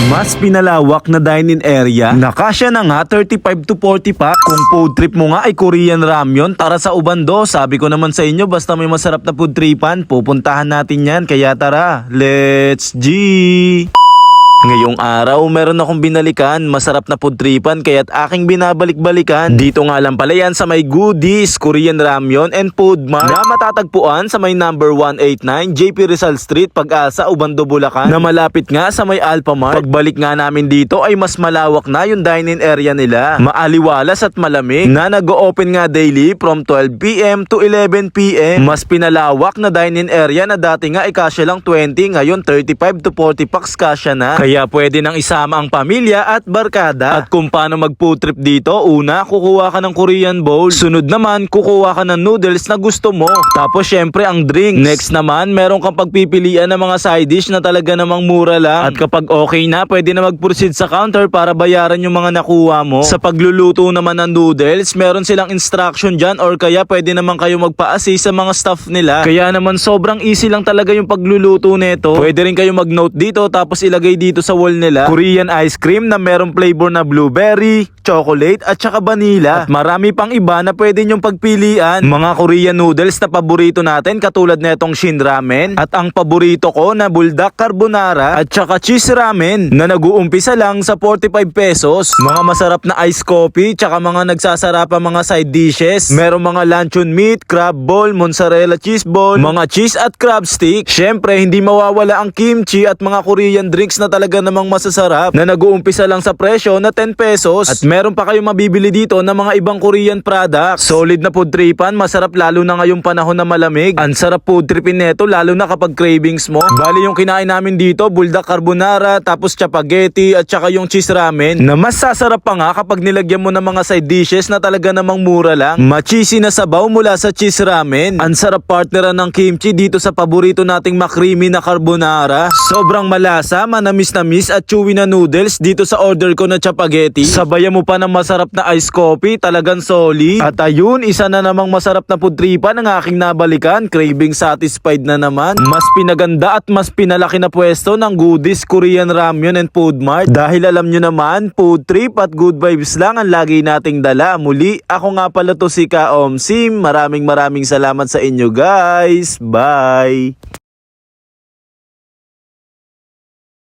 Mas pinalawak na dine-in area. Nakasya na nga 35 to 40 pack. Kung food trip mo nga ay Korean ramyun, tara sa Ubando. Sabi ko naman sa inyo, basta may masarap na food tripan, pupuntahan natin yan. Kaya tara, let's G! Ngayong araw, meron akong binalikan, masarap na food tripan kaya't aking binabalik-balikan. Dito nga lang pala yan sa may Goodies, Korean Ramyun and Food Mart na matatagpuan sa may number 189 JP Rizal Street, Pag-asa, Ubando, Bulacan na malapit nga sa may Alphamart. Pagbalik nga namin dito ay mas malawak na yung dine-in area nila. Maaliwalas at malamig na nag-o-open nga daily from 12 PM to 11 PM. Mas pinalawak na dine-in area na dati nga ay kasya lang 20, ngayon 35 to 40 packs kasya na. Kaya pwede nang isama ang pamilya at barkada. At kung paano mag food trip dito, una, kukuha ka ng Korean bowl. Sunod naman, kukuha ka ng noodles na gusto mo. Tapos syempre ang drinks. Next naman, meron kang pagpipilian ng mga side dish na talaga namang mura lang. At kapag okay na, pwede na mag-proceed sa counter para bayaran yung mga nakuha mo. Sa pagluluto naman ng noodles, meron silang instruction dyan or kaya pwede naman kayo magpa-assist sa mga staff nila. Kaya naman sobrang easy lang talaga yung pagluluto nito. Pwede rin kayo mag-note dito tapos ilagay dito sa wall nila. Korean ice cream na merong flavor na blueberry, chocolate at saka vanilla. At marami pang iba na pwede nyong pagpilian. Mga Korean noodles na paborito natin katulad na itong Shin Ramen at ang paborito ko na Buldak Carbonara at saka Cheese Ramen na nag-uumpisa lang sa 45 pesos. Mga masarap na ice coffee tsaka mga nagsasarap mga side dishes. Merong mga luncheon meat, crab ball, mozzarella cheese ball, mga cheese at crab stick. Syempre hindi mawawala ang kimchi at mga Korean drinks na talaga namang masasarap na nag-uumpisa lang sa presyo na 10 pesos. At meron pa kayong mabibili dito na mga ibang Korean products. Solid na food tripan, masarap lalo na ngayong panahon na malamig. Ang sarap food tripin neto lalo na kapag cravings mo. Bali yung kinain namin dito, Buldak Carbonara, tapos spaghetti at saka yung cheese ramen na mas sasarap pa nga kapag nilagyan mo ng mga side dishes na talaga namang mura lang. Ma-cheesy na sabaw mula sa cheese ramen. Ang sarap partneran ng kimchi dito sa paborito nating makrimi na carbonara. Sobrang malasa, manamis-namis at chewy na noodles dito sa order ko na spaghetti. Sabayan mo pa ng masarap na ice coffee, talagang solid. At ayun, isa na namang masarap na food tripan ang aking nabalikan. Craving satisfied na naman. Mas pinaganda at mas pinalaki na pwesto ng Goodies, Korean Ramyun and Food Mart. Dahil alam nyo naman, food trip at good vibes lang ang lagi nating dala. Muli, ako nga pala to si Kaomsim. Maraming salamat sa inyo guys. Bye!